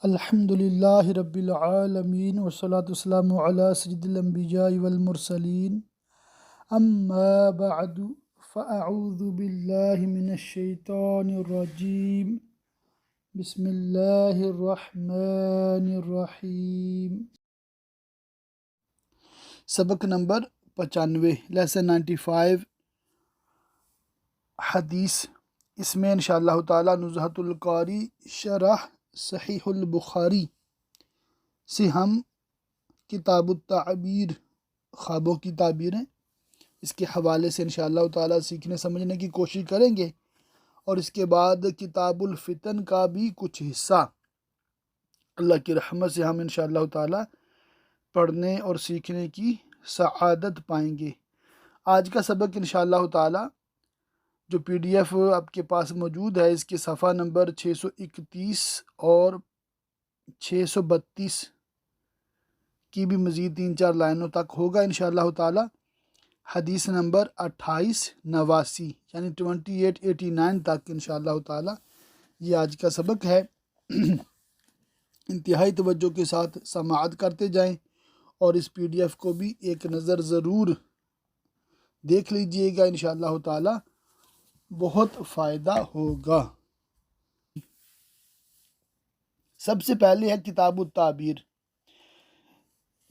الحمد للہ رب العالمین والصلاة والسلام علی سید الانبیاء والمرسلین اما بعد فاعوذ باللہ من الشیطان الرجیم بسم اللہ الرحمن الرحیم۔ سبق نمبر 95 لیسن 95 حدیث، اس میں انشاءاللہ تعالی نزہۃ القاری شرح صحیح البخاری سے ہم کتاب التعبیر، خوابوں کی تعبیریں، اس کے حوالے سے انشاءاللہ تعالی سیکھنے سمجھنے کی کوشش کریں گے، اور اس کے بعد کتاب الفتن کا بھی کچھ حصہ اللہ کی رحمت سے ہم انشاءاللہ تعالی پڑھنے اور سیکھنے کی سعادت پائیں گے۔ آج کا سبق انشاءاللہ تعالی جو پی ڈی ایف آپ کے پاس موجود ہے، اس کے صفحہ نمبر 631 اور 632 کی بھی مزید 3-4 لائنوں تک ہوگا انشاءاللہ تعالی۔ حدیث نمبر 2889 یعنی 2889 تک انشاءاللہ تعالی یہ آج کا سبق ہے۔ انتہائی توجہ کے ساتھ سماعت کرتے جائیں، اور اس پی ڈی ایف کو بھی ایک نظر ضرور دیکھ لیجئے گا، انشاءاللہ تعالی بہت فائدہ ہوگا۔ سب سے پہلے ہے کتاب التعبیر۔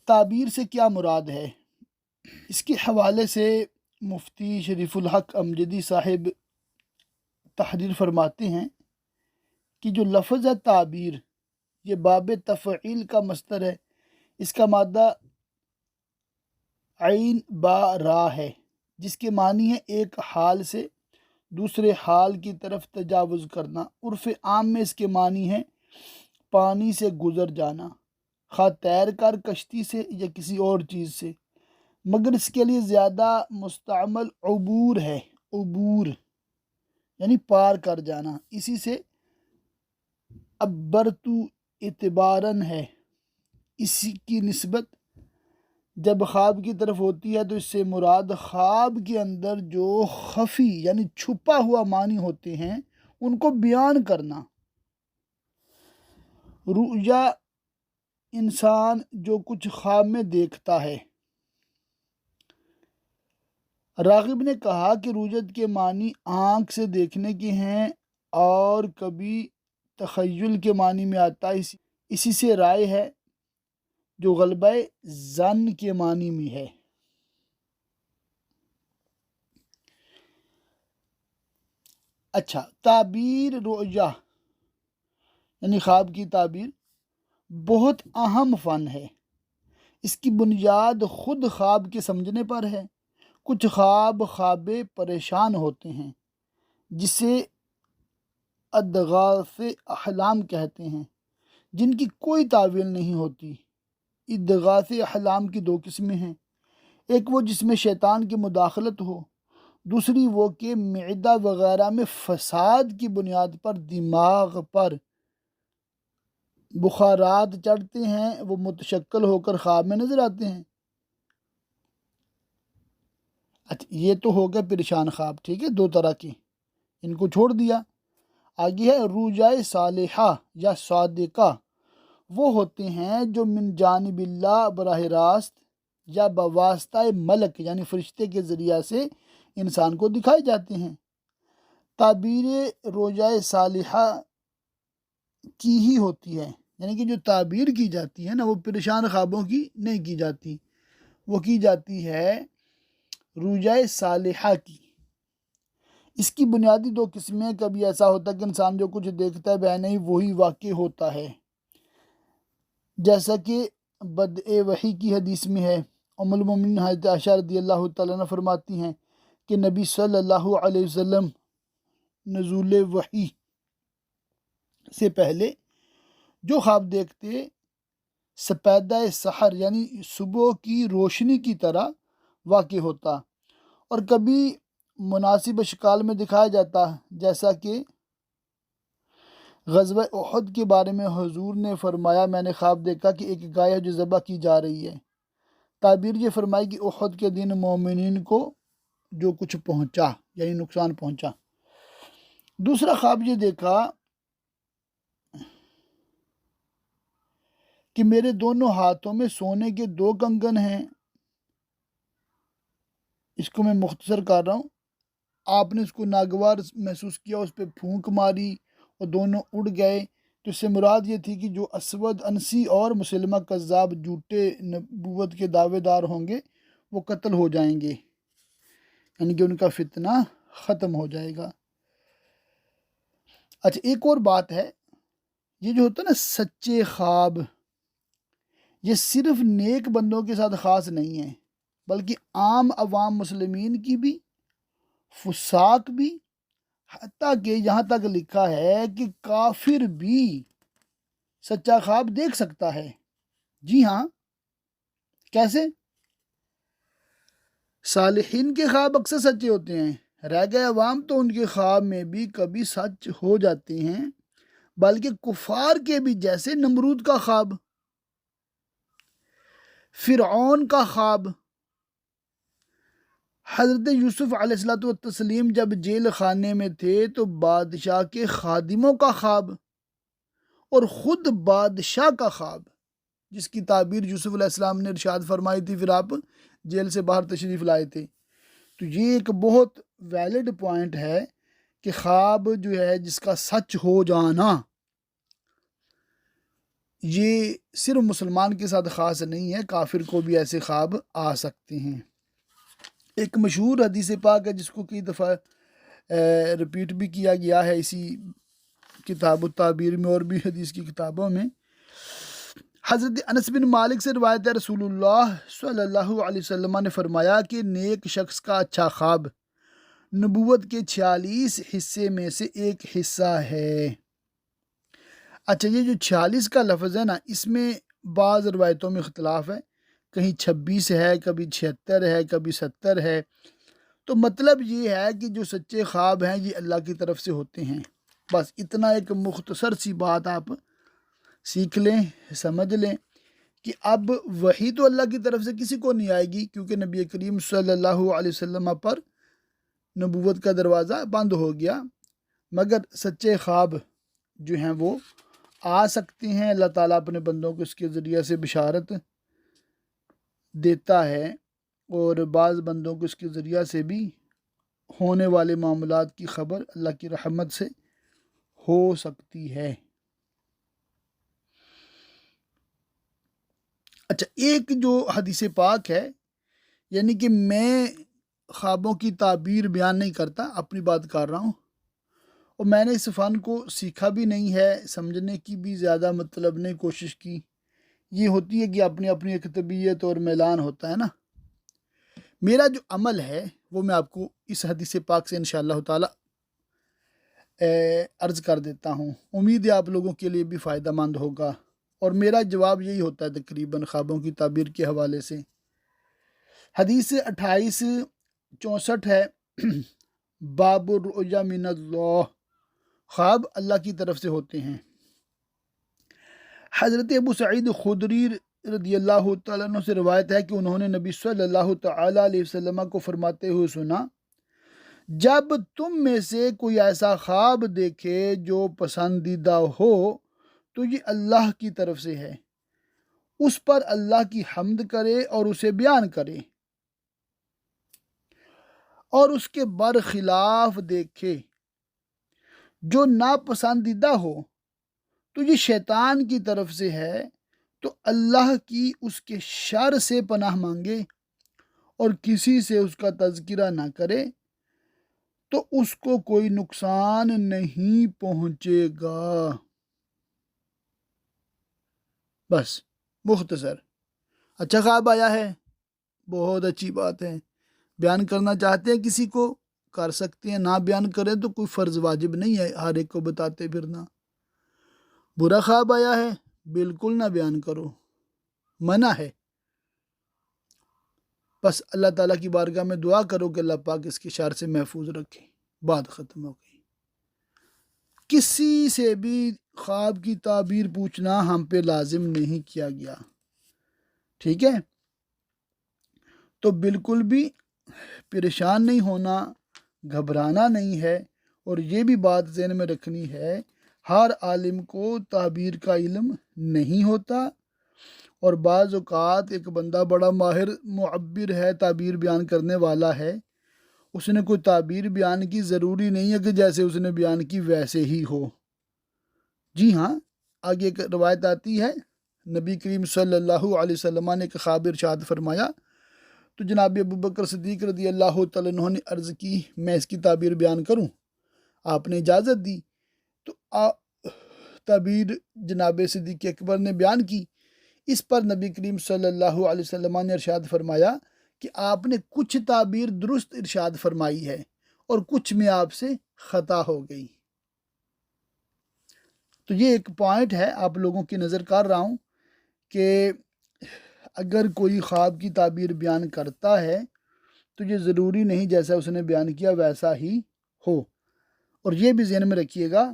تعبیر سے کیا مراد ہے؟ اس کے حوالے سے مفتی شریف الحق امجدی صاحب تحریر فرماتے ہیں کہ جو لفظ ہے تعبیر، یہ باب تفعیل کا مصدر ہے۔ اس کا مادہ عین با را ہے، جس کے معنی ہے ایک حال سے دوسرے حال کی طرف تجاوز کرنا۔ عرف عام میں اس کے معنی ہے پانی سے گزر جانا، خواہ تیر کر کشتی سے یا کسی اور چیز سے، مگر اس کے لیے زیادہ مستعمل عبور ہے۔ عبور یعنی پار کر جانا، اسی سے عبرتو اعتباراً ہے۔ اسی کی نسبت جب خواب کی طرف ہوتی ہے تو اس سے مراد خواب کے اندر جو خفی یعنی چھپا ہوا معنی ہوتے ہیں ان کو بیان کرنا۔ رؤیا انسان جو کچھ خواب میں دیکھتا ہے۔ راغب نے کہا کہ رؤیت کے معنی آنکھ سے دیکھنے کے ہیں، اور کبھی تخیل کے معنی میں آتا ہے، اسی سے رائے ہے جو غلبہ ظن کے معنی میں ہے۔ اچھا، تعبیر رؤیا یعنی خواب کی تعبیر بہت اہم فن ہے۔ اس کی بنیاد خود خواب کے سمجھنے پر ہے۔ کچھ خواب پریشان ہوتے ہیں، جسے اضغاث احلام کہتے ہیں، جن کی کوئی تعویل نہیں ہوتی۔ اضغاث احلام کی 2 قسمیں ہیں، ایک وہ جس میں شیطان کی مداخلت ہو، دوسری وہ کہ معدہ وغیرہ میں فساد کی بنیاد پر دماغ پر بخارات چڑھتے ہیں، وہ متشکل ہو کر خواب میں نظر آتے ہیں۔ اچھا، یہ تو ہو گیا پریشان خواب، ٹھیک ہے، 2 طرح کے، ان کو چھوڑ دیا۔ آگے ہے روجائے صالحہ یا صادقہ، وہ ہوتے ہیں جو من جانب اللہ براہ راست یا بواسطہ ملک یعنی فرشتے کے ذریعہ سے انسان کو دکھائے جاتے ہیں۔ تعبیر روجائے صالحہ کی ہی ہوتی ہے، یعنی کہ جو تعبیر کی جاتی ہے نا، وہ پریشان خوابوں کی نہیں کی جاتی، وہ کی جاتی ہے روجائے صالحہ کی۔ اس کی بنیادی 2 قسمیں، کبھی ایسا ہوتا ہے کہ انسان جو کچھ دیکھتا ہے بعینہ ہی وہی واقع ہوتا ہے، جیسا کہ بدء وحی کی حدیث میں ہے۔ ام المومنین حضرت عائشہ رضی اللہ تعالیٰ عنہ فرماتی ہیں کہ نبی صلی اللہ علیہ وسلم نزول وحی سے پہلے جو خواب دیکھتے سپیدہ سحر یعنی صبح کی روشنی کی طرح واقع ہوتا، اور کبھی مناسب اشکال میں دکھایا جاتا، جیسا کہ غزوہ احد کے بارے میں حضور نے فرمایا میں نے خواب دیکھا کہ ایک گائے جو ذبح کی جا رہی ہے۔ تعبیر یہ فرمائی کہ احد کے دن مومنین کو جو کچھ پہنچا یعنی نقصان پہنچا۔ دوسرا خواب یہ دیکھا کہ میرے دونوں ہاتھوں میں سونے کے 2 کنگن ہیں. اس کو میں مختصر کر رہا ہوں. آپ نے اس کو ناگوار محسوس کیا، اس پہ پھونک ماری اور دونوں اڑ گئے. تو اس سے مراد یہ تھی کہ جو اسود انسی اور مسلمہ کذاب جھوٹے نبوت کے دعوے دار ہوں گے وہ قتل ہو جائیں گے، یعنی کہ ان کا فتنہ ختم ہو جائے گا. اچھا، ایک اور بات ہے، یہ جو ہوتا ہے نا سچے خواب، یہ صرف نیک بندوں کے ساتھ خاص نہیں ہے، بلکہ عام عوام مسلمین کی بھی، فساق بھی، حتیٰ کہ یہاں تک لکھا ہے کہ کافر بھی سچا خواب دیکھ سکتا ہے. جی ہاں، کیسے؟ صالحین کے خواب اکثر سچے ہوتے ہیں، رہ گئے عوام تو ان کے خواب میں بھی کبھی سچ ہو جاتے ہیں، بلکہ کفار کے بھی، جیسے نمرود کا خواب، فرعون کا خواب، حضرت یوسف علیہ السلام جب جیل خانے میں تھے تو بادشاہ کے خادموں کا خواب، اور خود بادشاہ کا خواب، جس کی تعبیر یوسف علیہ السلام نے ارشاد فرمائی تھی، پھر آپ جیل سے باہر تشریف لائے تھے. تو یہ ایک بہت ویلڈ پوائنٹ ہے کہ خواب جو ہے جس کا سچ ہو جانا، یہ صرف مسلمان کے ساتھ خاص نہیں ہے، کافر کو بھی ایسے خواب آ سکتے ہیں. ایک مشہور حدیث پاک ہے جس کو کئی دفعہ رپیٹ بھی کیا گیا ہے اسی کتاب التعبیر میں اور بھی حدیث کی کتابوں میں. حضرت انس بن مالک سے روایت ہے، رسول اللہ صلی اللہ علیہ وسلم نے فرمایا کہ نیک شخص کا اچھا خواب نبوت کے 46 حصے میں سے ایک حصہ ہے. اچھا، یہ جو 46 کا لفظ ہے نا، اس میں بعض روایتوں میں اختلاف ہے، کہیں 26 ہے، کبھی 76 ہے، کبھی 70 ہے. تو مطلب یہ ہے کہ جو سچے خواب ہیں یہ اللہ کی طرف سے ہوتے ہیں. بس اتنا ایک مختصر سی بات آپ سیکھ لیں، سمجھ لیں کہ اب وحی تو اللہ کی طرف سے کسی کو نہیں آئے گی، کیونکہ نبی کریم صلی اللہ علیہ وسلم پر نبوت کا دروازہ بند ہو گیا، مگر سچے خواب جو ہیں وہ آ سکتے ہیں. اللہ تعالیٰ اپنے بندوں کو اس کے ذریعے سے بشارت دیتا ہے، اور بعض بندوں کو اس کے ذریعہ سے بھی ہونے والے معاملات کی خبر اللہ کی رحمت سے ہو سکتی ہے. اچھا، ایک جو حدیث پاک ہے، یعنی کہ میں خوابوں کی تعبیر بیان نہیں کرتا، اپنی بات کر رہا ہوں، اور میں نے اس فن کو سیکھا بھی نہیں ہے، سمجھنے کی بھی زیادہ مطلب نہیں کوشش کی. یہ ہوتی ہے کہ اپنی اپنی ایک طبیعت اور میلان ہوتا ہے نا. میرا جو عمل ہے وہ میں آپ کو اس حدیث پاک سے انشاءاللہ تعالی عرض کر دیتا ہوں. امید ہے آپ لوگوں کے لیے بھی فائدہ مند ہوگا، اور میرا جواب یہی ہوتا ہے تقریباً خوابوں کی تعبیر کے حوالے سے. حدیث 2864 ہے، باب الرؤیا من اللہ، خواب اللہ کی طرف سے ہوتے ہیں. حضرت ابو سعید خدری رضی اللہ تعالیٰ عنہ سے روایت ہے کہ انہوں نے نبی صلی اللہ تعالیٰ علیہ وسلم کو فرماتے ہوئے سنا، جب تم میں سے کوئی ایسا خواب دیکھے جو پسندیدہ ہو تو یہ اللہ کی طرف سے ہے، اس پر اللہ کی حمد کرے اور اسے بیان کرے، اور اس کے برخلاف دیکھے جو ناپسندیدہ ہو تو یہ شیطان کی طرف سے ہے، تو اللہ کی اس کے شر سے پناہ مانگے اور کسی سے اس کا تذکرہ نہ کرے تو اس کو کوئی نقصان نہیں پہنچے گا. بس مختصر. اچھا خواب آیا ہے، بہت اچھی بات ہے. بیان کرنا چاہتے ہیں کسی کو کر سکتے ہیں، نہ بیان کریں تو کوئی فرض واجب نہیں ہے ہر ایک کو بتاتے پھرنا. برا خواب آیا ہے، بالکل نہ بیان کرو، منع ہے. بس اللہ تعالیٰ کی بارگاہ میں دعا کرو کہ اللہ پاک اس کے شر سے محفوظ رکھے. بات ختم ہو گئی. کسی سے بھی خواب کی تعبیر پوچھنا ہم پہ لازم نہیں کیا گیا، ٹھیک ہے؟ تو بالکل بھی پریشان نہیں ہونا، گھبرانا نہیں ہے. اور یہ بھی بات ذہن میں رکھنی ہے، ہر عالم کو تعبیر کا علم نہیں ہوتا، اور بعض اوقات ایک بندہ بڑا ماہر معبر ہے، تعبیر بیان کرنے والا ہے، اس نے کوئی تعبیر بیان کی، ضروری نہیں ہے کہ جیسے اس نے بیان کی ویسے ہی ہو۔ جی ہاں، آگے ایک روایت آتی ہے، نبی کریم صلی اللہ علیہ وسلم نے ایک خواب ارشاد فرمایا تو جناب ابو بکر صدیق رضی اللہ تعالیٰ عنہ نے عرض کی میں اس کی تعبیر بیان کروں؟ آپ نے اجازت دی تو تعبیر جناب صدیق اکبر نے بیان کی۔ اس پر نبی کریم صلی اللہ علیہ وسلم نے ارشاد فرمایا کہ آپ نے کچھ تعبیر درست ارشاد فرمائی ہے اور کچھ میں آپ سے خطا ہو گئی۔ تو یہ ایک پوائنٹ ہے آپ لوگوں کی نظر کر رہا ہوں کہ اگر کوئی خواب کی تعبیر بیان کرتا ہے تو یہ ضروری نہیں جیسا اس نے بیان کیا ویسا ہی ہو۔ اور یہ بھی ذہن میں رکھیے گا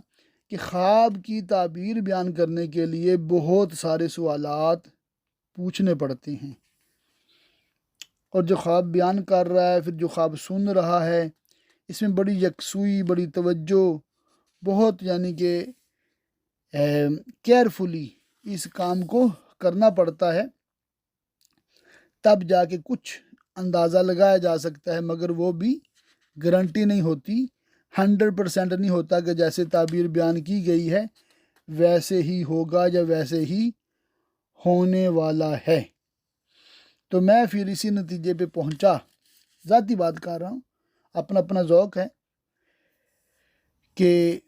کہ خواب کی تعبیر بیان کرنے کے لیے بہت سارے سوالات پوچھنے پڑتے ہیں، اور جو خواب بیان کر رہا ہے، پھر جو خواب سن رہا ہے، اس میں بڑی یکسوئی، بڑی توجہ، بہت یعنی کہ کیئرفلی اس کام کو کرنا پڑتا ہے، تب جا کے کچھ اندازہ لگایا جا سکتا ہے، مگر وہ بھی گارنٹی نہیں ہوتی، 100% نہیں ہوتا کہ جیسے تعبیر بیان کی گئی ہے ویسے ہی ہوگا یا ویسے ہی ہونے والا ہے۔ تو میں پھر اسی نتیجے پہ پہنچا، ذاتی بات کر رہا ہوں، اپنا اپنا ذوق ہے کہ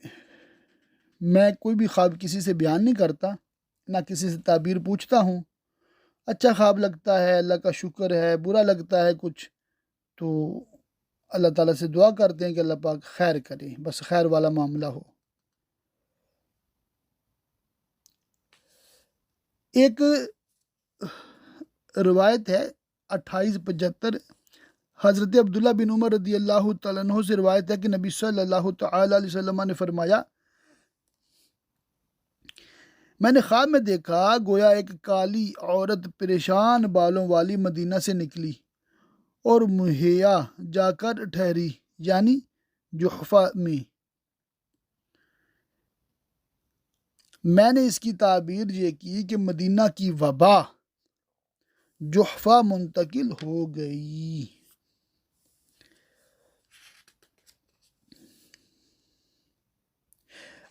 میں کوئی بھی خواب کسی سے بیان نہیں کرتا، نہ کسی سے تعبیر پوچھتا ہوں۔ اچھا خواب لگتا ہے اللہ کا شکر ہے، برا لگتا ہے کچھ تو اللہ تعالیٰ سے دعا کرتے ہیں کہ اللہ پاک خیر کرے، بس خیر والا معاملہ ہو۔ ایک روایت ہے 2875، حضرت عبداللہ بن عمر رضی اللہ تعالیٰ عنہ سے روایت ہے کہ نبی صلی اللہ تعالیٰ علیہ وسلم نے فرمایا میں نے خواب میں دیکھا گویا ایک کالی عورت پریشان بالوں والی مدینہ سے نکلی اور مہیا جا کر ٹھہری، یعنی جحفہ میں۔ میں نے اس کی تعبیر یہ کی کہ مدینہ کی وبا جحفہ منتقل ہو گئی۔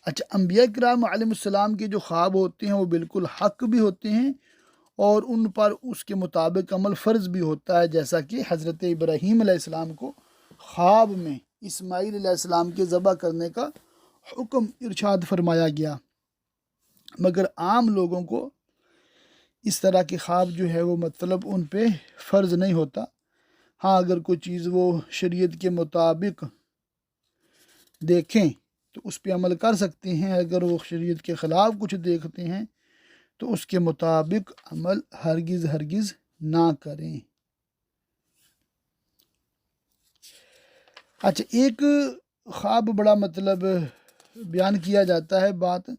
اچھا، انبیاء کرام علیہ السلام کے جو خواب ہوتے ہیں وہ بالکل حق بھی ہوتے ہیں اور ان پر اس کے مطابق عمل فرض بھی ہوتا ہے، جیسا کہ حضرت ابراہیم علیہ السلام کو خواب میں اسماعیل علیہ السلام کے ذبح کرنے کا حکم ارشاد فرمایا گیا، مگر عام لوگوں کو اس طرح کے خواب جو ہے وہ مطلب ان پہ فرض نہیں ہوتا۔ ہاں، اگر کوئی چیز وہ شریعت کے مطابق دیکھیں تو اس پہ عمل کر سکتے ہیں، اگر وہ شریعت کے خلاف کچھ دیکھتے ہیں تو اس کے مطابق عمل ہرگز نہ کریں۔ اچھا، ایک خواب بڑا مطلب بیان کیا جاتا ہے، بات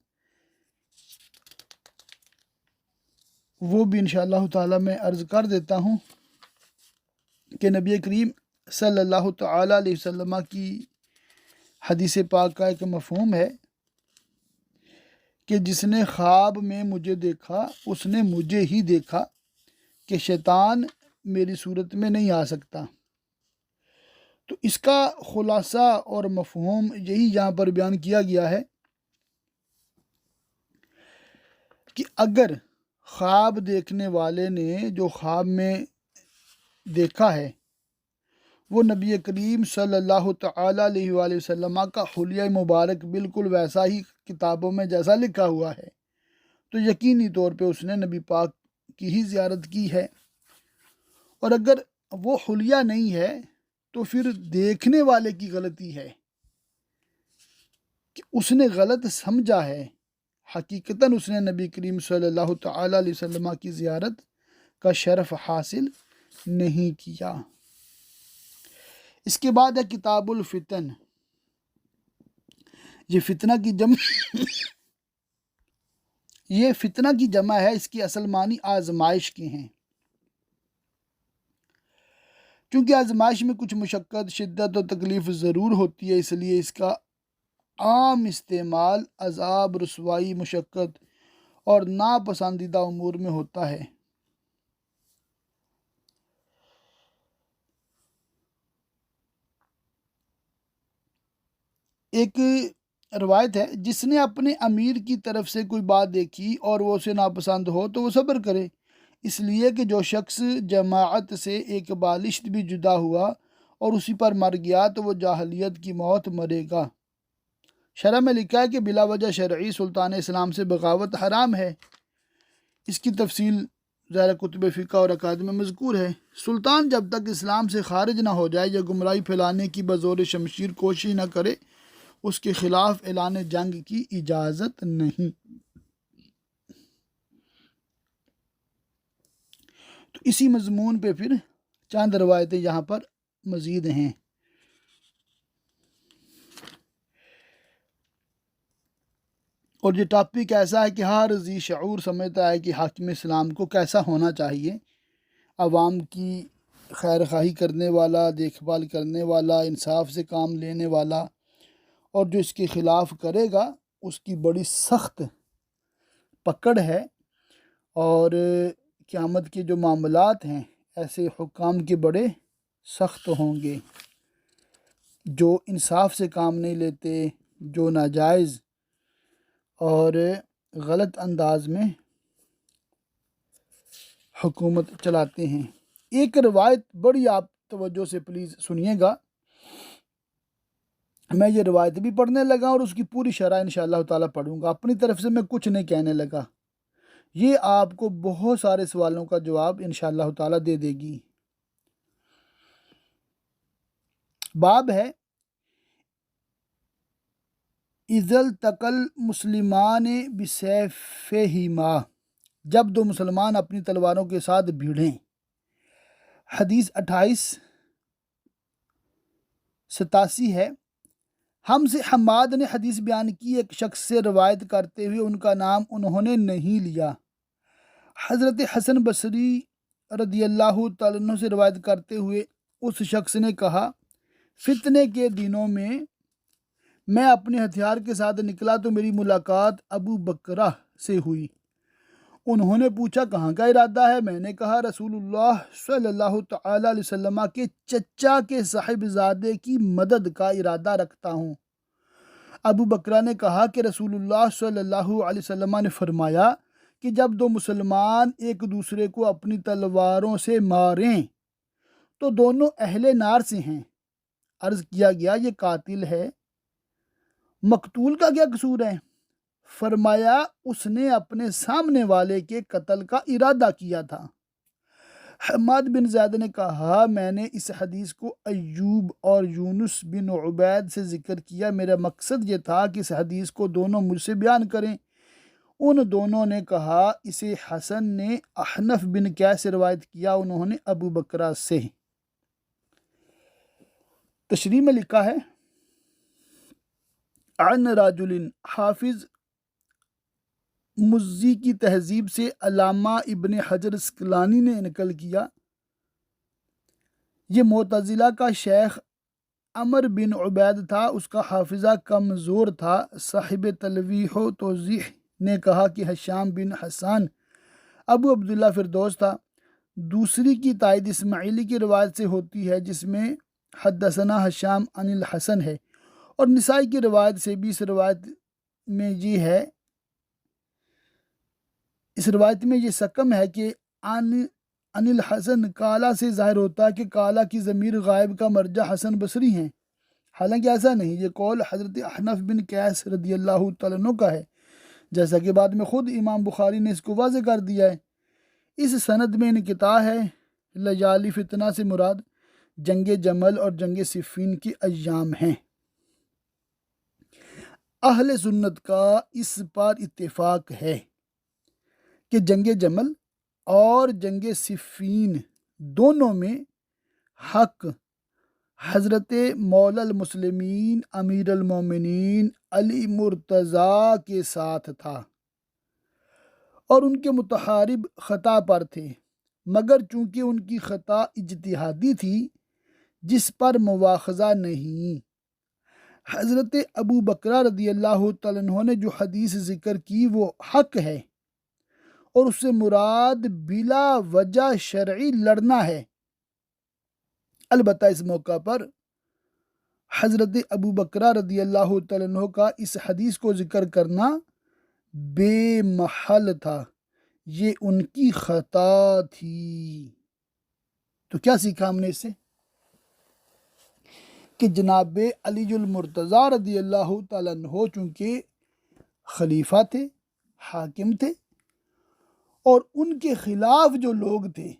وہ بھی انشاءاللہ تعالی میں عرض کر دیتا ہوں کہ نبی کریم صلی اللہ تعالی علیہ وسلم کی حدیث پاک کا ایک مفہوم ہے کہ جس نے خواب میں مجھے دیکھا اس نے مجھے ہی دیکھا کہ شیطان میری صورت میں نہیں آ سکتا۔ تو اس کا خلاصہ اور مفہوم یہی یہاں پر بیان کیا گیا ہے کہ اگر خواب دیکھنے والے نے جو خواب میں دیکھا ہے وہ نبی کریم صلی اللہ تعالی علیہ وآلہ وسلم کا حلیہ مبارک بالکل ویسا ہی کتابوں میں جیسا لکھا ہوا ہے تو یقینی طور پہ اس نے نبی پاک کی ہی زیارت کی ہے، اور اگر وہ حلیہ نہیں ہے تو پھر دیکھنے والے کی غلطی ہے کہ اس نے غلط سمجھا ہے، حقیقتاً اس نے نبی کریم صلی اللہ تعالی علیہ وسلم کی زیارت کا شرف حاصل نہیں کیا۔ اس کے بعد ہے کتاب الفتن، یہ فتنہ کی جمع ہے، اس کی اصل معنی آزمائش کے ہیں، کیونکہ آزمائش میں کچھ مشقت، شدت اور تکلیف ضرور ہوتی ہے، اس لیے اس کا عام استعمال عذاب، رسوائی، مشقت اور ناپسندیدہ امور میں ہوتا ہے۔ ایک روایت ہے، جس نے اپنے امیر کی طرف سے کوئی بات دیکھی اور وہ اسے ناپسند ہو تو وہ صبر کرے، اس لیے کہ جو شخص جماعت سے ایک بالشت بھی جدا ہوا اور اسی پر مر گیا تو وہ جاہلیت کی موت مرے گا۔ شرح میں لکھا ہے کہ بلا وجہ شرعی سلطان اسلام سے بغاوت حرام ہے۔ اس کی تفصیل ظاہر کتب فقہ اور عقائد میں مذکور ہے۔ سلطان جب تک اسلام سے خارج نہ ہو جائے یا گمراہی پھیلانے کی بزور شمشیر کوشش نہ کرے، اس کے خلاف اعلان جنگ کی اجازت نہیں۔ تو اسی مضمون پہ پھر چند روایتیں یہاں پر مزید ہیں۔ اور یہ ٹاپک ایسا ہے کہ ہر ذی شعور سمجھتا ہے کہ حاکم اسلام کو کیسا ہونا چاہیے، عوام کی خیر خواہی کرنے والا، دیکھ بھال کرنے والا، انصاف سے کام لینے والا، اور جو اس کے خلاف کرے گا اس کی بڑی سخت پکڑ ہے۔ اور قیامت کے جو معاملات ہیں ایسے حکام کے بڑے سخت ہوں گے، جو انصاف سے کام نہیں لیتے، جو ناجائز اور غلط انداز میں حکومت چلاتے ہیں۔ ایک روایت بڑی آپ توجہ سے پلیز سنیے گا، میں یہ روایت بھی پڑھنے لگا اور اس کی پوری شرح انشاءاللہ تعالیٰ پڑھوں گا، اپنی طرف سے میں کچھ نہیں کہنے لگا، یہ آپ کو بہت سارے سوالوں کا جواب انشاءاللہ تعالیٰ دے دے گی۔ باب ہے اذا التقى المسلمان بسیفہما، جب دو مسلمان اپنی تلواروں کے ساتھ بھیڑیں۔ حدیث 2887 ہے۔ ہم سے حماد نے حدیث بیان کی، ایک شخص سے روایت کرتے ہوئے ان کا نام انہوں نے نہیں لیا۔ حضرت حسن بصری رضی اللہ تعالیٰ عنہ سے روایت کرتے ہوئے اس شخص نے کہا، فتنے کے دنوں میں اپنے ہتھیار کے ساتھ نکلا تو میری ملاقات ابو بکرہ سے ہوئی۔ انہوں نے پوچھا کہاں کا ارادہ ہے؟ میں نے کہا رسول اللہ صلی اللہ تعالیٰ علیہ وسلم کے چچا کے صاحبزادے کی مدد کا ارادہ رکھتا ہوں۔ ابو بکرہ نے کہا کہ رسول اللہ صلی اللہ علیہ وسلم نے فرمایا کہ جب دو مسلمان ایک دوسرے کو اپنی تلواروں سے ماریں تو دونوں اہل نار سے ہیں۔ عرض کیا گیا یہ قاتل ہے، مقتول کا کیا قصور ہے؟ فرمایا اس نے اپنے سامنے والے کے قتل کا ارادہ کیا تھا۔ حماد بن زید نے کہا میں نے اس حدیث کو ایوب اور یونس بن عبید سے ذکر کیا، میرا مقصد یہ تھا کہ اس حدیث کو دونوں مجھ سے بیان کریں۔ ان دونوں نے کہا اسے حسن نے احنف بن قیس سے روایت کیا، انہوں نے ابو بکرہ سے۔ تشریح میں لکھا ہے عن رجل، حافظ مزی کی تہذیب سے علامہ ابن حجر اسقلانی نے نقل کیا، یہ معتزلہ کا شیخ عمر بن عبید تھا، اس کا حافظہ کمزور تھا۔ صاحب تلویح و توضیح نے کہا کہ حشام بن حسان ابو عبداللہ فردوس تھا۔ دوسری کی تائید اسماعیلی کی روایت سے ہوتی ہے جس میں حدثنا حشام عن الحسن ہے، اور نسائی کی روایت سے بھی اس روایت میں یہ سکم ہے کہ عن الحسن کالا سے ظاہر ہوتا ہے کہ کالا کی ضمیر غائب کا مرجع حسن بصری ہیں، حالانکہ ایسا نہیں، یہ قول حضرت احنف بن قیس رضی اللہ تعالیٰ عنہ کا ہے، جیسا کہ بعد میں خود امام بخاری نے اس کو واضح کر دیا ہے۔ اس سند میں انقطاع ہے۔ لیالی فتنہ سے مراد جنگ جمل اور جنگ صفین کے ایام ہیں۔ اہل سنت کا اس پر اتفاق ہے کہ جنگ جمل اور جنگ صفین دونوں میں حق حضرت مولا المسلمین امیر المومنین علی مرتضیٰ کے ساتھ تھا اور ان کے متحارب خطا پر تھے، مگر چونکہ ان کی خطا اجتہادی تھی جس پر مواخذہ نہیں۔ حضرت ابو بکرہ رضی اللہ تعالیٰ عنہ نے جو حدیث ذکر کی وہ حق ہے، اور اس سے مراد بلا وجہ شرعی لڑنا ہے۔ البتہ اس موقع پر حضرت ابو بکرہ رضی اللہ تعالیٰ عنہ کا اس حدیث کو ذکر کرنا بے محل تھا، یہ ان کی خطا تھی۔ تو کیا سیکھا ہم نے اس سے؟ کہ جناب علی المرتضیٰ رضی اللہ تعالیٰ عنہ چونکہ خلیفہ تھے، حاکم تھے، اور ان کے خلاف جو لوگ تھے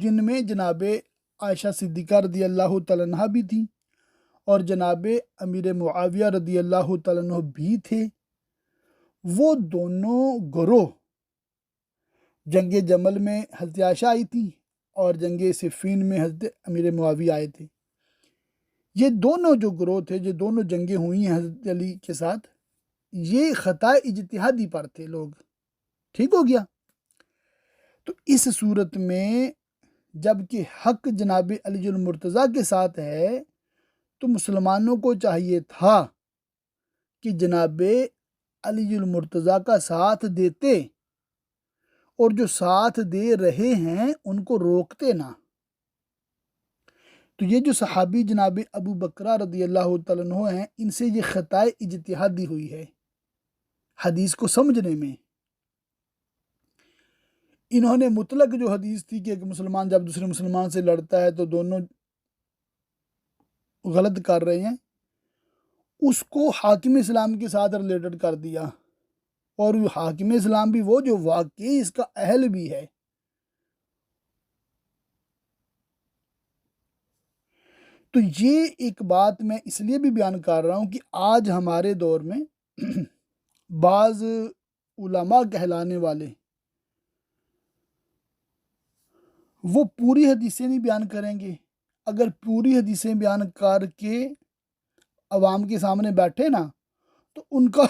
جن میں جناب عائشہ صدیقہ رضی اللہ تعالیٰ عنہ بھی تھیں اور جناب امیر معاویہ رضی اللہ تعالیٰ عنہ بھی تھے، وہ دونوں گروہ جنگ جمل میں حضرت عائشہ آئی تھی اور جنگ صفین میں حضرت امیر معاویہ آئے تھے۔ یہ دونوں جو گروہ تھے، یہ دونوں جنگیں ہوئی ہیں حضرت علی کے ساتھ، یہ خطا اجتہادی پر تھے لوگ۔ ٹھیک ہو گیا؟ تو اس صورت میں جب کہ حق جناب علی المرتضیٰ کے ساتھ ہے تو مسلمانوں کو چاہیے تھا کہ جناب علی المرتضیٰ کا ساتھ دیتے اور جو ساتھ دے رہے ہیں ان کو روکتے نہ۔ تو یہ جو صحابی جناب ابو بکرہ رضی اللہ تعالیٰ عنہ ہیں، ان سے یہ خطا اجتہادی ہوئی ہے حدیث کو سمجھنے میں۔ انہوں نے مطلق جو حدیث تھی کہ ایک مسلمان جب دوسرے مسلمان سے لڑتا ہے تو دونوں غلط کر رہے ہیں، اس کو حاکم اسلام کے ساتھ ریلیٹڈ کر دیا، اور حاکم اسلام بھی وہ جو واقعی اس کا اہل بھی ہے۔ تو یہ ایک بات میں اس لیے بھی بیان کر رہا ہوں کہ آج ہمارے دور میں بعض علماء کہلانے والے وہ پوری حدیثیں نہیں بیان کریں گے۔ اگر پوری حدیثیں بیان کر کے عوام کے سامنے بیٹھے نا تو ان کا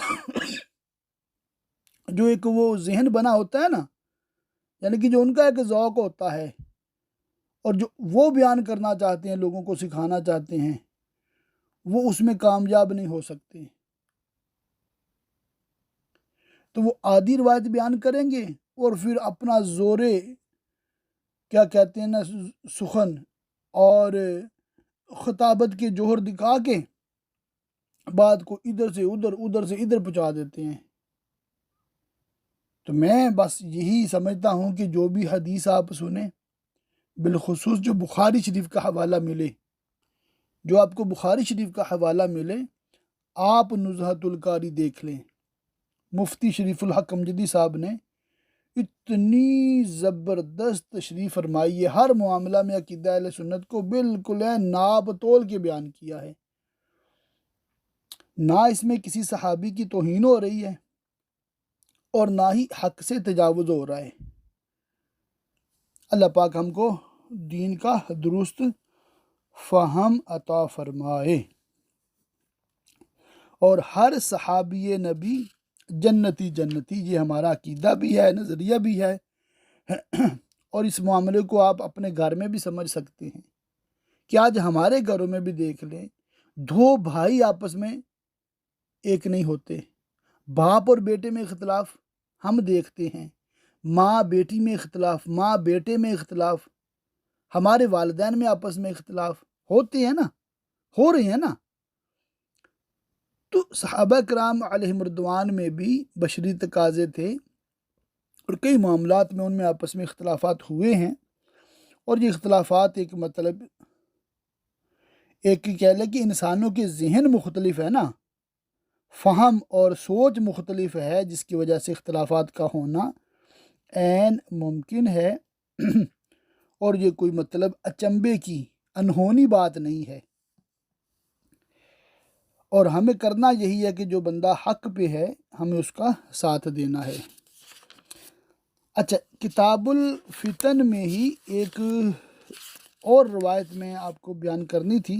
جو ایک وہ ذہن بنا ہوتا ہے نا، یعنی کہ جو ان کا ایک ذوق ہوتا ہے اور جو وہ بیان کرنا چاہتے ہیں، لوگوں کو سکھانا چاہتے ہیں، وہ اس میں کامیاب نہیں ہو سکتے۔ تو وہ آدھی روایت بیان کریں گے اور پھر اپنا زورے کیا کہتے ہیں نا سخن اور خطابت کے جوہر دکھا کے بات کو ادھر سے ادھر ادھر سے ادھر پہنچا دیتے ہیں۔ تو میں بس یہی سمجھتا ہوں کہ جو بھی حدیث آپ سنیں، بالخصوص جو بخاری شریف کا حوالہ ملے، جو آپ کو بخاری شریف کا حوالہ ملے، آپ نزہۃ القاری دیکھ لیں۔ مفتی شریف الحق امجدی صاحب نے اتنی زبردست تشریح فرمائی ہے، ہر معاملہ میں عقیدہ اہل سنت کو بالکل ناپ تول کے بیان کیا ہے، نہ اس میں کسی صحابی کی توہین ہو رہی ہے اور نہ ہی حق سے تجاوز ہو رہا ہے۔ اللہ پاک ہم کو دین کا درست فہم عطا فرمائے، اور ہر صحابی نبی جنتی جنتی، یہ ہمارا عقیدہ بھی ہے، نظریہ بھی ہے، اور اس معاملے کو آپ اپنے گھر میں بھی سمجھ سکتے ہیں کہ آج ہمارے گھروں میں بھی دیکھ لیں، دو بھائی آپس میں ایک نہیں ہوتے، باپ اور بیٹے میں اختلاف ہم دیکھتے ہیں، ماں بیٹی میں اختلاف، ماں بیٹے میں اختلاف، ہمارے والدین میں آپس میں اختلاف ہوتے ہیں نا، ہو رہے ہیں نا۔ تو صحابہ کرام علیہم رضوان میں بھی بشری تقاضے تھے اور کئی معاملات میں ان میں آپس میں اختلافات ہوئے ہیں، اور یہ اختلافات ایک مطلب ایک کہہ لیں کہ انسانوں کے ذہن مختلف ہے نا، فہم اور سوچ مختلف ہے، جس کی وجہ سے اختلافات کا ہونا عین ممکن ہے، اور یہ کوئی مطلب اچنبے کی انہونی بات نہیں ہے۔ اور ہمیں کرنا یہی ہے کہ جو بندہ حق پہ ہے ہمیں اس کا ساتھ دینا ہے۔ اچھا، کتاب الفتن میں ہی ایک اور روایت میں آپ کو بیان کرنی تھی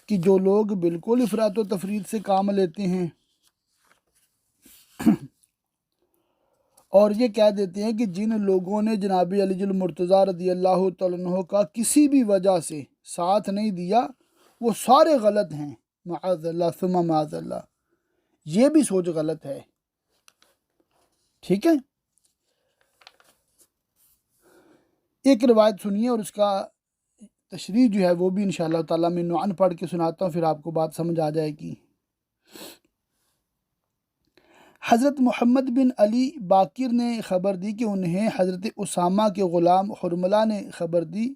کہ جو لوگ بالکل افراط و تفرید سے کام لیتے ہیں اور یہ کہہ دیتے ہیں کہ جن لوگوں نے جناب علی المرتضیٰ رضی اللہ تعالیٰ عنہ کا کسی بھی وجہ سے ساتھ نہیں دیا، وہ سارے غلط ہیں، معاذ اللہ ثم معاذ اللہ، یہ بھی سوچ غلط ہے۔ ٹھیک ہے، ایک روایت سنیے اور اس کا تشریح جو ہے وہ بھی انشاءاللہ تعالیٰ میں نعن پڑھ کے سناتا ہوں، پھر آپ کو بات سمجھ آ جائے گی۔ حضرت محمد بن علی باقر نے خبر دی کہ انہیں حضرت اسامہ کے غلام حرملہ نے خبر دی۔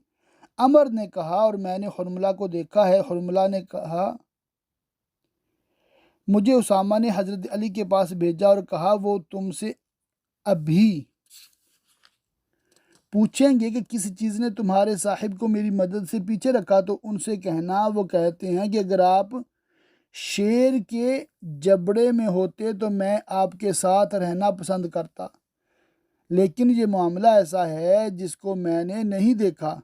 عمر نے کہا اور میں نے حرملہ کو دیکھا ہے۔ حرملہ نے کہا مجھے اسامہ نے حضرت علی کے پاس بھیجا اور کہا وہ تم سے ابھی پوچھیں گے کہ کسی چیز نے تمہارے صاحب کو میری مدد سے پیچھے رکھا تو ان سے کہنا وہ کہتے ہیں کہ اگر آپ شیر کے جبڑے میں ہوتے تو میں آپ کے ساتھ رہنا پسند کرتا، لیکن یہ معاملہ ایسا ہے جس کو میں نے نہیں دیکھا۔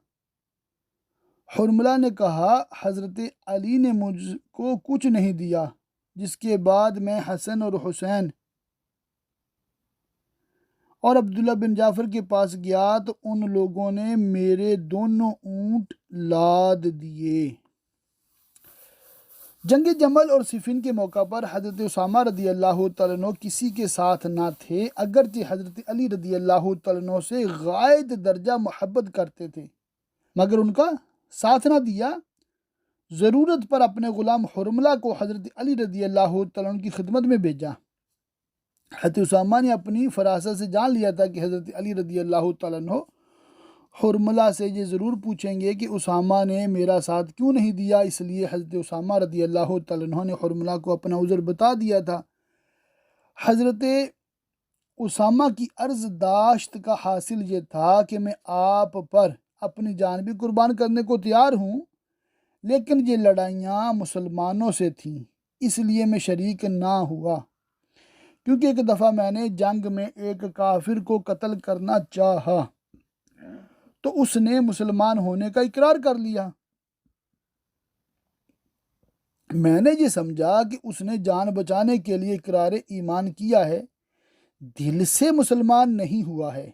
حرملہ نے کہا حضرت علی نے مجھ کو کچھ نہیں دیا، جس کے بعد میں حسن اور حسین اور عبداللہ بن جعفر کے پاس گیا تو ان لوگوں نے میرے دونوں اونٹ لاد دیے۔ جنگ جمل اور صفین کے موقع پر حضرت اسامہ رضی اللہ تعالیٰ عنہ کسی کے ساتھ نہ تھے، اگرچہ حضرت علی رضی اللہ تعالیٰ عنہ سے غائب درجہ محبت کرتے تھے، مگر ان کا ساتھ نہ دیا۔ ضرورت پر اپنے غلام حرملہ کو حضرت علی رضی اللہ تعالیٰ عنہ کی خدمت میں بھیجا۔ حضرت اسامہ نے اپنی فراست سے جان لیا تھا کہ حضرت علی رضی اللہ تعالیٰ عنہ حرملہ سے یہ ضرور پوچھیں گے کہ اسامہ نے میرا ساتھ کیوں نہیں دیا، اس لیے حضرت اسامہ رضی اللہ تعالیٰ عنہ نے حرملہ کو اپنا عذر بتا دیا تھا۔ حضرت اسامہ کی عرض داشت کا حاصل یہ تھا کہ میں آپ پر اپنی جان بھی قربان کرنے کو تیار ہوں، لیکن یہ لڑائیاں مسلمانوں سے تھیں، اس لیے میں شریک نہ ہوا، کیونکہ ایک دفعہ میں نے جنگ میں ایک کافر کو قتل کرنا چاہا تو اس نے مسلمان ہونے کا اقرار کر لیا۔ میں نے یہ سمجھا کہ اس نے جان بچانے کے لیے اقرار ایمان کیا ہے، دل سے مسلمان نہیں ہوا ہے۔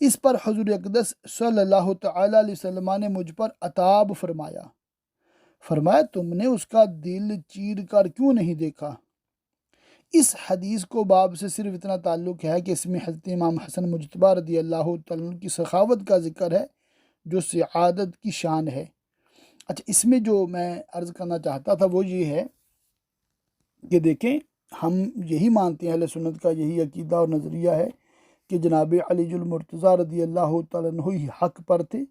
اس پر حضور اقدس صلی اللہ تعالیٰ علیہ وسلم نے مجھ پر عتاب فرمایا تم نے اس کا دل چیر کر کیوں نہیں دیکھا؟ اس حدیث کو باب سے صرف اتنا تعلق ہے کہ اس میں حضرت امام حسن مجتبیٰ رضی اللہ تعالیٰ عنہ کی سخاوت کا ذکر ہے جو سعادت کی شان ہے۔ اچھا، اس میں جو میں عرض کرنا چاہتا تھا وہ یہ ہے کہ دیکھیں، ہم یہی مانتے ہیں، اہل سنت کا یہی عقیدہ اور نظریہ ہے کہ جناب علی المرتضیٰ رضی اللہ تعالیٰ عنہ ہی حق پر تھے،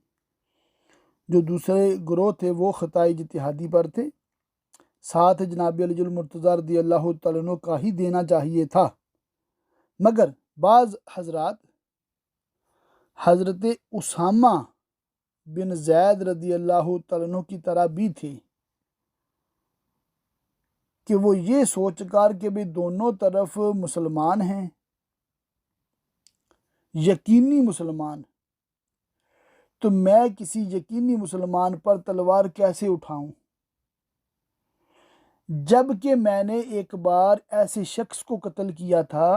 جو دوسرے گروہ تھے وہ خطۂ اجتہادی پر تھے، ساتھ جناب علی المرتضیٰ رضی اللہ تعالیٰ عنہ کا ہی دینا چاہیے تھا۔ مگر بعض حضرات حضرت اسامہ بن زید رضی اللہ تعالیٰ عنہ کی طرح بھی تھے کہ وہ یہ سوچ کر کہ بھی دونوں طرف مسلمان ہیں، یقینی مسلمان، تو میں کسی یقینی مسلمان پر تلوار کیسے اٹھاؤں، جب کہ میں نے ایک بار ایسے شخص کو قتل کیا تھا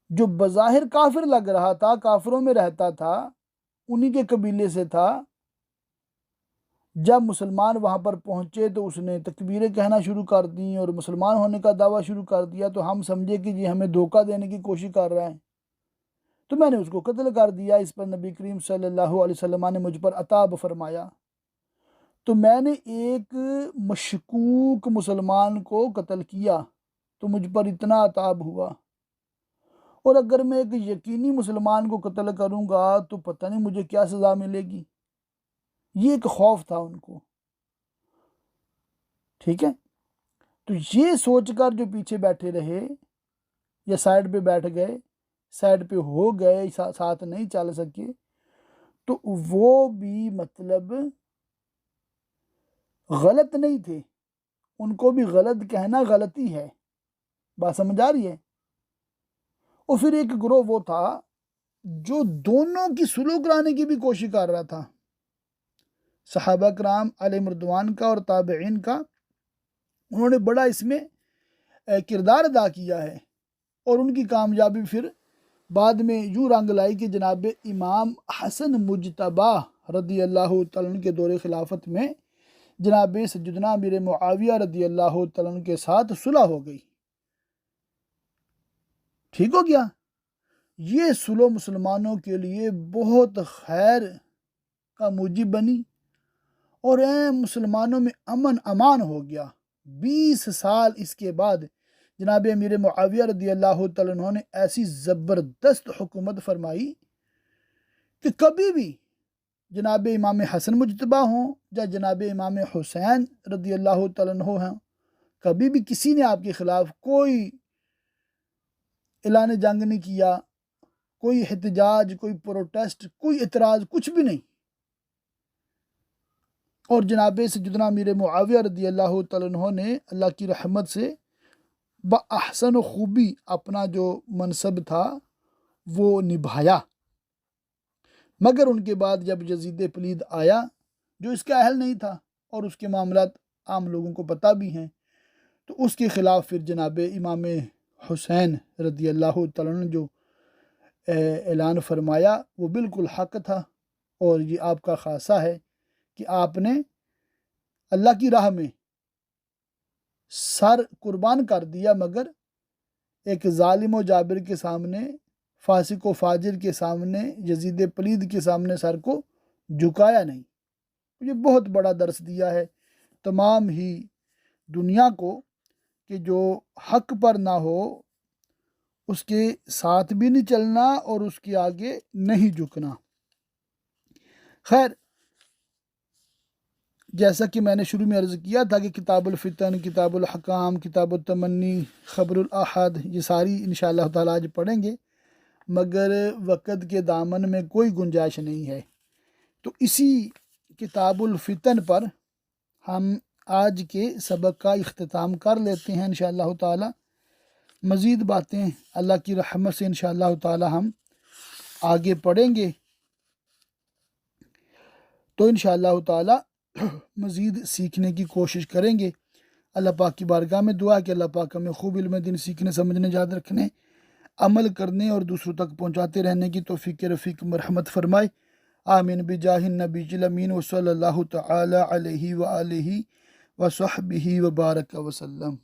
جو بظاہر کافر لگ رہا تھا، کافروں میں رہتا تھا، انہی کے قبیلے سے تھا۔ جب مسلمان وہاں پر پہنچے تو اس نے تکبیریں کہنا شروع کر دیں اور مسلمان ہونے کا دعویٰ شروع کر دیا، تو ہم سمجھے کہ یہ ہمیں دھوکہ دینے کی کوشش کر رہا ہے، تو میں نے اس کو قتل کر دیا۔ اس پر نبی کریم صلی اللہ علیہ وسلم نے مجھ پر عتاب فرمایا، تو میں نے ایک مشکوک مسلمان کو قتل کیا تو مجھ پر اتنا عتاب ہوا، اور اگر میں ایک یقینی مسلمان کو قتل کروں گا تو پتہ نہیں مجھے کیا سزا ملے گی۔ یہ ایک خوف تھا ان کو، ٹھیک ہے۔ تو یہ سوچ کر جو پیچھے بیٹھے رہے یا سائیڈ پہ بیٹھ گئے، سائیڈ پہ ہو گئے، ساتھ نہیں چل سکے، تو وہ بھی مطلب غلط نہیں تھے، ان کو بھی غلط کہنا غلطی ہے، بات سمجھ آ رہی ہے۔ اور پھر ایک گروہ وہ تھا جو دونوں کی صلح کرانے کی بھی کوشش کر رہا تھا، صحابہ کرام علیہ رضوان کا اور تابعین کا، انہوں نے بڑا اس میں کردار ادا کیا ہے، اور ان کی کامیابی پھر بعد میں یوں رنگ لائی کہ جناب امام حسن مجتبیٰ رضی اللہ تعالیٰ عنہ کے دور خلافت میں جناب سیدنا امیر معاویہ رضی اللہ تعالیٰ عنہ کے ساتھ صلح ہو گئی، ٹھیک ہو گیا۔ یہ صلح مسلمانوں کے لیے بہت خیر کا موجب بنی اور مسلمانوں میں امن امان ہو گیا۔ 20 سال اس کے بعد جناب امیر معاویہ رضی اللہ تعالیٰ عنہ نے ایسی زبردست حکومت فرمائی کہ کبھی بھی جناب امام حسن مجتبیٰ ہوں یا جناب امام حسین رضی اللہ تعالیٰ عنہ ہیں، کبھی بھی کسی نے آپ کے خلاف کوئی اعلان جنگ نہیں کیا، کوئی احتجاج، کوئی پروٹیسٹ، کوئی اعتراض، کچھ بھی نہیں۔ اور جناب سیدنا امیر معاویہ رضی اللہ تعالیٰ عنہ نے اللہ کی رحمت سے بأحسن و خوبی اپنا جو منصب تھا وہ نبھایا، مگر ان کے بعد جب یزید پلید آیا جو اس کا اہل نہیں تھا اور اس کے معاملات عام لوگوں کو پتہ بھی ہیں، تو اس کے خلاف پھر جناب امام حسین رضی اللہ تعالیٰ عنہ نے جو اعلان فرمایا وہ بالکل حق تھا، اور یہ آپ کا خاصہ ہے کہ آپ نے اللہ کی راہ میں سر قربان کر دیا، مگر ایک ظالم و جابر کے سامنے، فاسق و فاجر کے سامنے، یزید پلید کے سامنے سر کو جھکایا نہیں۔ یہ بہت بڑا درس دیا ہے تمام ہی دنیا کو کہ جو حق پر نہ ہو اس کے ساتھ بھی نہیں چلنا اور اس کے آگے نہیں جھکنا۔ خیر، جیسا کہ میں نے شروع میں عرض کیا تھا کہ کتاب الفتن، کتاب الحکام، کتاب التمنی، خبر الاحاد، یہ ساری انشاءاللہ تعالیٰ آج پڑھیں گے، مگر وقت کے دامن میں کوئی گنجائش نہیں ہے، تو اسی کتاب الفتن پر ہم آج کے سبق کا اختتام کر لیتے ہیں انشاءاللہ تعالیٰ۔ مزید باتیں اللہ کی رحمت سے انشاءاللہ تعالیٰ ہم آگے پڑھیں گے، تو انشاءاللہ تعالیٰ مزید سیکھنے کی کوشش کریں گے۔ اللہ پاک کی بارگاہ میں دعا کہ اللہ پاک ہمیں خوب علم دین سیکھنے، سمجھنے، یاد رکھنے، عمل کرنے اور دوسروں تک پہنچاتے رہنے کی توفیق رفیق مرحمت فرمائے۔ آمین بجاہ النبی الامین وصلی اللہ تعالی علیہ وآلہ وصحبہ وبارک وسلم۔